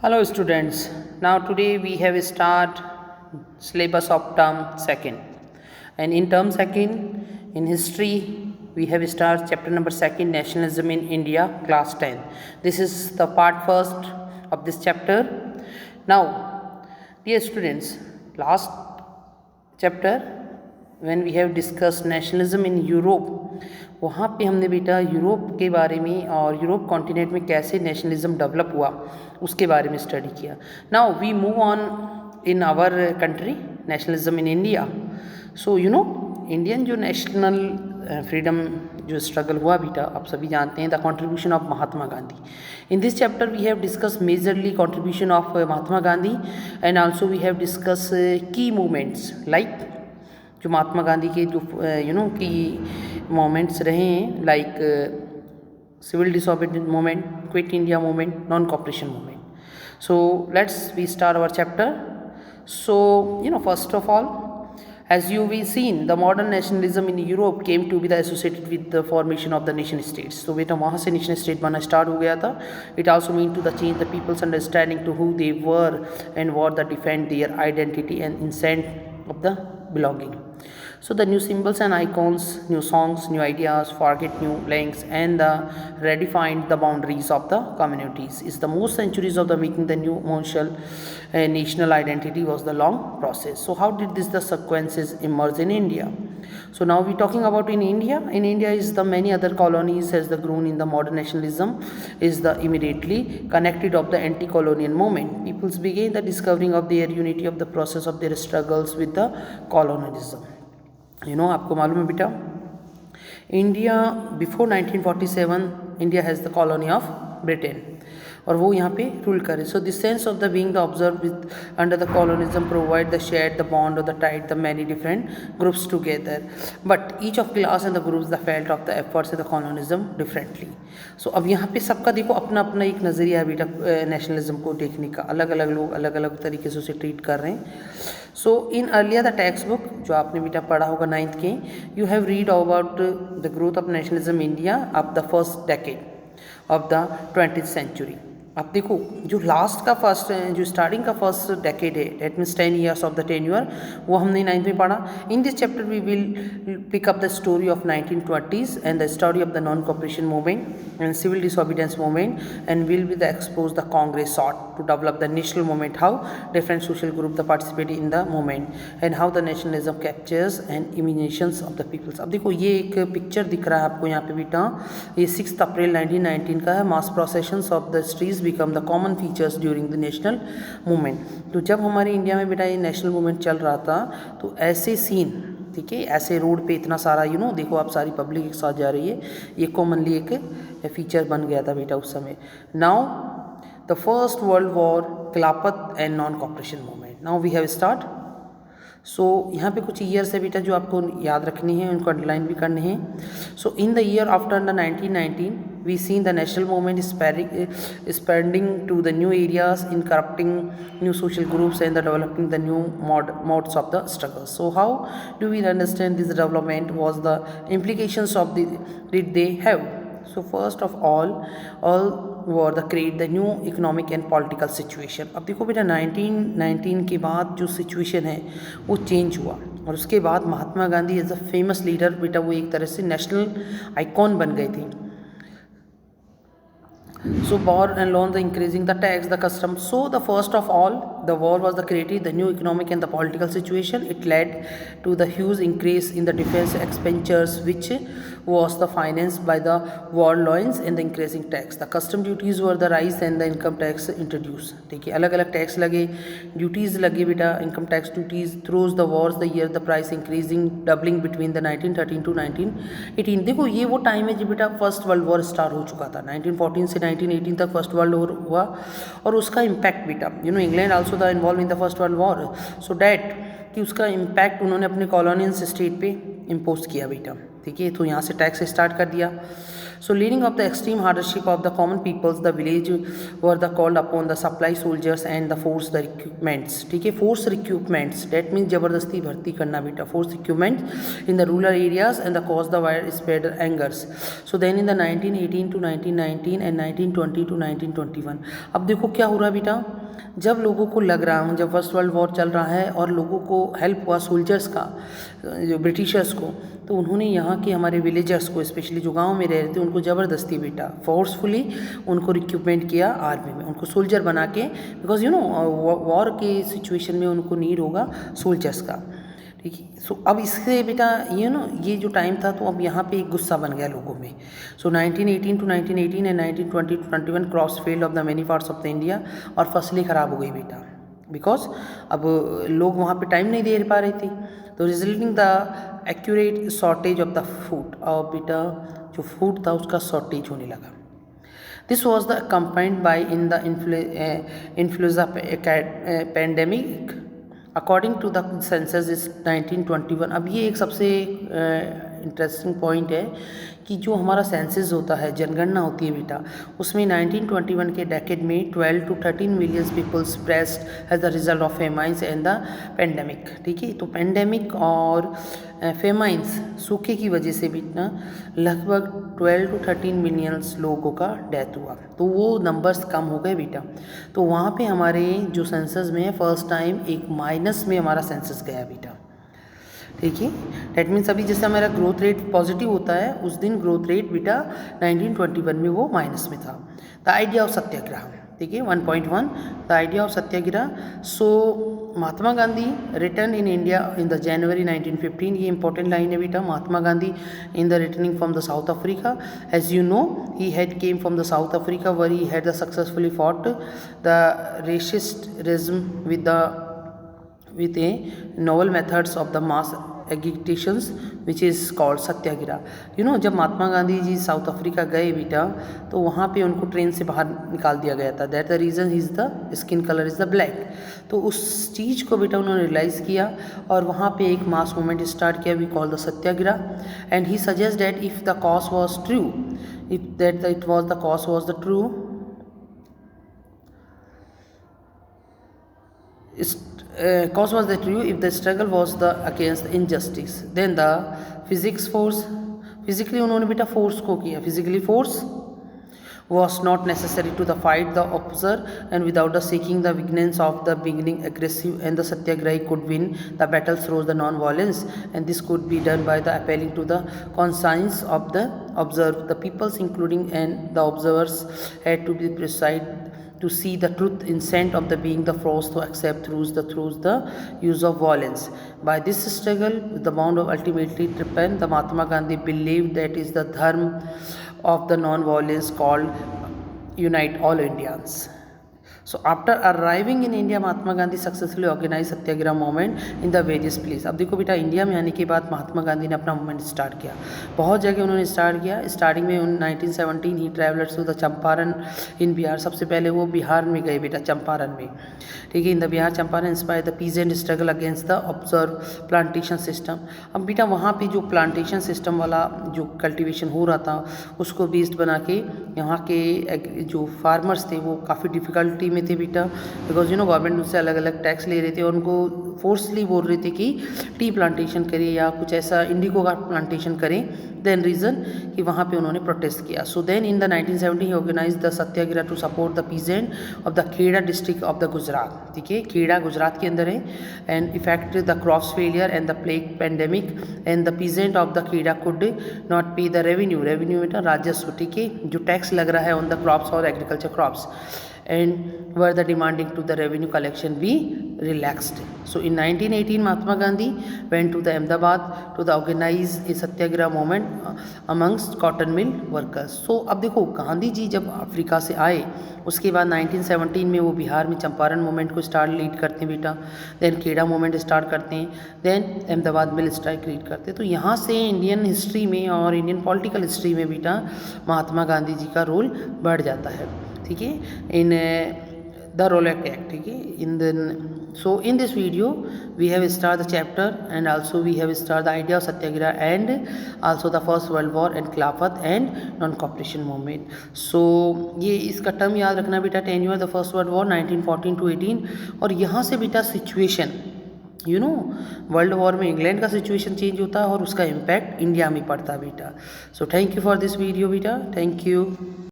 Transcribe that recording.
Hello students. Now today we have start syllabus of term second. And in term second in history we have start chapter number second nationalism in India class 10. This is the part first of this chapter. Now dear students, last chapter when we have discussed nationalism in Europe, वहाँ पे हमने बेटा Europe के बारे में और Europe continent में कैसे नेशनलिज्म डेवलप हुआ उसके बारे में स्टडी किया. Now we move on in our country nationalism in India. So you know Indian जो नेशनल फ्रीडम जो स्ट्रगल हुआ बेटा आप सभी जानते हैं the contribution of Mahatma Gandhi. In this chapter we have discuss majorly contribution of Mahatma Gandhi and also we have discuss key movements like जो महात्मा गांधी के जो की मोमेंट्स रहे हैं like civil disobedience movement, quit India movement, non cooperation movement. So let's we start our chapter. So first of all as you will seen the modern nationalism in Europe came to be associated with the formation of the nation states. So बेटा वहाँ से nation state बनना start हो गया था. It also mean to the change the people's understanding to who they were and what they defend their identity and in sense of the belonging. So the new symbols and icons, new songs, new ideas, forget new links and redefined the boundaries of the communities. Is the most centuries of the making the new national identity was the long process. So how did this the sequences emerge in India? So now we talking about in India. In India is the many other colonies has the grown in the modern nationalism is the immediately connected of the anti-colonial movement. Peoples began the discovering of their unity of the process of their struggles with the colonialism. आपको मालूम है बेटा India before 1947 India has the colony of Britain और वो यहाँ पे rule करे. So this sense of the being the observe with under the colonialism provide the share the bond और the tied the many different groups together but each of class and the groups the felt of the efforts the colonialism differently. सो अब यहाँ पे सबका देखो अपना अपना एक नज़रिया है बेटा नेशनलिज्म को देखने का. अलग अलग लोग अलग अलग तरीके से उसे ट्रीट कर रहे हैं. So in earlier the textbook जो आपने बेटा पढ़ा होगा 9th के you have read about the growth of nationalism India of the first decade of the 20th century. अब देखो जो लास्ट का फर्स्ट जो स्टार्टिंग का फर्स्ट डेकेड है that means 10 years of the tenure वो हमने 9th में पढ़ा. In this chapter we will pick up the story of 1920s and the story of the non cooperation movement and civil disobedience movement and will be the expose the Congress sought to develop the national movement how different social group the participate in the movement and how the nationalism captures and imaginations of the peoples. अब देखो ये एक picture दिख रहा है आपको यहाँ पे बेटा ये 6 अप्रैल 1919 का है. Mass processions of the streets become the common features during the national movement. तो जब हमारे इंडिया में बेटा ये नेशनल मूवमेंट चल रहा था तो ऐसे सीन ठीक है ऐसे रोड पे इतना सारा देखो आप सारी पब्लिक एक साथ जा रही है ये कॉमनली एक फीचर बन गया था बेटा उस समय. Now the first world war Khilafat and non cooperation movement. Now we have start. So यहाँ पे कुछ ईयर्स है बेटा जो आपको याद रखनी है उनको अंडरलाइन भी करने हैं. So in the year after the 1919 we seen the national movement expanding to the new areas in corrupting new social groups and the developing the new modes of the struggle. So how do we understand this development was the implications of did they have? So first of all were the create the new economic and political situation. अब देखो बेटा 1919 के बाद जो situation है वो change हुआ और उसके बाद Mahatma Gandhi as a famous leader बेटा वो एक तरह से नेशनल आइकॉन बन गए थे. So war and loan the increasing the tax the customs. So the first of all the war was the created the new economic and the political situation. It led to the huge increase in the defense expenditures which was the financed by the war loans and the increasing tax. The custom duties were the rise and the income tax introduced. ठीक है अलग अलग tax लगे duties लगे बेटा income tax duties throughs the Wars the year the price increasing doubling between the 1913 to 1918. देखो ये वो टाइम है जब बेटा फर्स्ट वर्ल्ड वॉर स्टार्ट हो चुका था. 1914 से 1918 तक फर्स्ट वर्ल्ड वॉर हुआ और उसका इम्पैक्ट बेटा England also the involve in the first world war. So that कि उसका इम्पैक्ट उन्होंने अपने कॉलोनियल स्टेट पे इम्पोज किया बेटा. ठीक है तो यहाँ से टैक्स स्टार्ट कर दिया. So leading of the extreme hardship of the common peoples, the village were the called upon the supply soldiers and the force the recruitments. ठीक है, force recruitments, that means जबरदस्ती भर्ती करना बेटा, force recruitment in the rural areas and the cause the widespread angers. So then in the 1918 to 1919 and 1920 to 1921, अब देखो क्या हो रहा है बेटा, जब लोगों को लग रहा है, जब फर्स्ट वर्ल्ड वॉर चल रहा है और लोगों को हेल्प हुआ सोल्जर्स का, जो ब्रिटिशर्स को, तो उन्होंने यहाँ के हमारे विलेजर्स को, स्पेशली जो गांव में रह रहे थे, उनको ज़बरदस्ती बेटा फोर्सफुली उनको रिक्रूटमेंट किया आर्मी में, उनको सोल्जर बना के, बिकॉज वॉर के सिचुएशन में उनको नीड होगा सोल्जर्स का। ठीक है, सो अब इससे बेटा ये जो टाइम था, तो अब यहाँ पे एक गुस्सा बन गया लोगों में। सो 1918 to 1918 and 1920 to 21 crops failed of the many parts of the India, और फसलें ख़राब हो गई बेटा, बिकॉज अब लोग वहाँ पे टाइम नहीं दे पा रहे थे, तो resulting the accurate shortage of the food, और बेटा जो फूड था उसका शॉर्टेज होने लगा। This was the accompanied by in the influenza pandemic according to the census is 1921। अब ये एक सबसे इंटरेस्टिंग पॉइंट है कि जो हमारा सेंसस होता है, जनगणना होती है बेटा, उसमें 1921 के डेकेड में 12 to 13 million peoples perished as the result of famines and the pandemic. ठीक है, तो पेंडेमिक और फेमाइंस, सूखे की वजह से बेटा लगभग 12 to 13 मिलियंस लोगों का डेथ हुआ, तो वो नंबर्स कम हो गए बेटा। तो वहाँ पे हमारे जो सेंसस में फर्स्ट टाइम एक माइनस में हमारा सेंसस गया बेटा। ठीक है, डेट मीन्स अभी जैसे हमारा ग्रोथ रेट पॉजिटिव होता है, उस दिन ग्रोथ रेट बेटा 1921 में वो माइनस में था। द आइडिया ऑफ सत्याग्रह, ठीक है, 1.1 the idea of satyagraha. So Mahatma Gandhi return in India in the January 1915, ये इंपॉर्टेंट लाइन है बेटा। Mahatma Gandhi in the returning from the South Africa, as you know he had came from the South Africa where he had the successfully fought the racism with a novel methods of the mass agitations which is called सत्याग्रह। जब Mahatma Gandhi ji south Africa गए बेटा, तो वहाँ पे उनको train से बाहर निकाल दिया गया था, that the reason is the skin colour is the black. तो उस चीज़ को बेटा उन्होंने रियलाइज़ किया और वहाँ पे एक मास मूवमेंट स्टार्ट किया, we call the satyagraha. And he suggest that if the cause was true, if that it was the cause was the true, cause was the true, if the struggle was the against injustice, then the physics force, physically उन्होंने बेटा force को किया, physically force was not necessary to the fight the oppressor, and without the seeking the weakness of the beginning aggressive, and the satyagrahi could win the battle through the non-violence, and this could be done by the appealing to the conscience of the observed. The peoples including and the observers had to be precise to see the truth instant of the being the forced to accept through the use of violence. By this struggle, the bound of ultimately triumph, the Mahatma Gandhi believed that is the dharma of the non-violence called unite all Indians. So after arriving in India, Mahatma Gandhi successfully organise satyagraha movement in the various place. अब देखो बेटा, India में आने के बाद महात्मा गांधी ने अपना movement start किया, बहुत जगह उन्होंने स्टार्ट किया। स्टार्टिंग में 1917 ही ट्रैवलर्स टू द चंपारण इन बिहार, सबसे पहले वो बिहार में गए बेटा, चंपारण में। ठीक है, in the Bihar Champaran inspire the peasant struggle against the observe plantation system. अब बेटा वहाँ पे जो प्लांटेशन सिस्टम वाला जो कल्टिवेशन हो रहा था, उसको बेस्ड बना के यहाँ के जो फार्मर्स थे वो काफ़ी डिफ़िकल्टी में थे बेटा, बिकॉज गवर्नमेंट उनसे अलग अलग टैक्स ले रहे थे और उनको फोर्सली बोल रहे थे कि टी प्लांटेशन करें या कुछ ऐसा इंडिगो का प्लांटेशन करें। देन रीज़न कि वहाँ पे उन्होंने प्रोटेस्ट किया। So then in the 1970 he organise the satyagraha to support the peasant of the Kheda district of the Gujarat. ठीक है, खेड़ा गुजरात के अंदर है। And effect the crops failure and the plague pandemic, and the peasant of the Kheda could not pay the revenue बेटा राजस्व, ठीक है, जो टैक्स लग रहा है ऑन द क्रॉप्स और agriculture crops, and were the demanding to the revenue collection be relaxed. So in 1918 Mahatma Gandhi went to the Ahmedabad to the organize a satyagraha movement amongst cotton mill workers. So अब देखो गांधी जी जब Africa से आए, उसके बाद 1917 में वो बिहार में चंपारण मूवमेंट को स्टार्ट लीड करते हैं बेटा, देन खेड़ा मूवमेंट स्टार्ट करते हैं, then Ahmedabad mill strike lead करते हैं। तो यहाँ से इंडियन हिस्ट्री में और इंडियन पॉलिटिकल हिस्ट्री में बेटा महात्मा गांधी जी का रोल बढ़ जाता है। ठीक है, इन the Rollout Act. ठीक है, so in this video we have started the chapter, and also we have started the idea of Satyagraha and also the First World War and Khilafat and non-cooperation movement. So ये इसका term याद रखना बेटा, tenure the first world war 1914 to 18, और यहाँ से बेटा situation world war में इंग्लैंड का सिचुएशन चेंज होता है और उसका इम्पैक्ट इंडिया में पड़ता है बेटा. So thank you for this video बेटा, थैंक यू.